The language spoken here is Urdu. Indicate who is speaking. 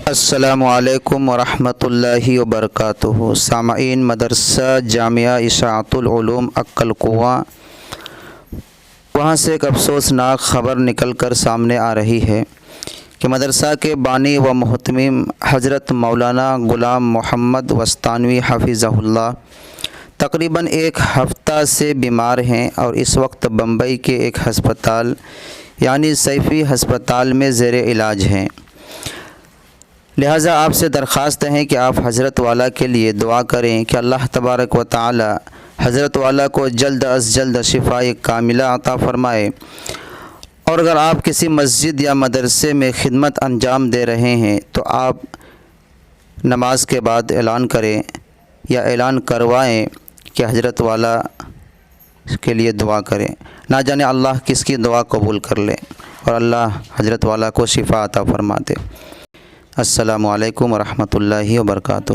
Speaker 1: السلام علیکم ورحمۃ اللہ وبرکاتہ۔ سامعین، مدرسہ جامعہ اشاعت العلوم عقل کنواں، وہاں سے ایک افسوسناک خبر نکل کر سامنے آ رہی ہے کہ مدرسہ کے بانی و محتمم حضرت مولانا غلام محمد وستانوی حفظہ اللہ تقریباً ایک ہفتہ سے بیمار ہیں اور اس وقت بمبئی کے ایک ہسپتال یعنی سیفی ہسپتال میں زیر علاج ہیں۔ لہٰذا آپ سے درخواست ہے کہ آپ حضرت والا کے لیے دعا کریں کہ اللہ تبارک و تعالی حضرت والا کو جلد از جلد شفائے کاملہ عطا فرمائے۔ اور اگر آپ کسی مسجد یا مدرسے میں خدمت انجام دے رہے ہیں تو آپ نماز کے بعد اعلان کریں یا اعلان کروائیں کہ حضرت والا کے لیے دعا کریں، نہ جانے اللہ کس کی دعا قبول کر لے اور اللہ حضرت والا کو شفا عطا فرما دے۔ السلام علیکم ورحمۃ اللہ وبرکاتہ۔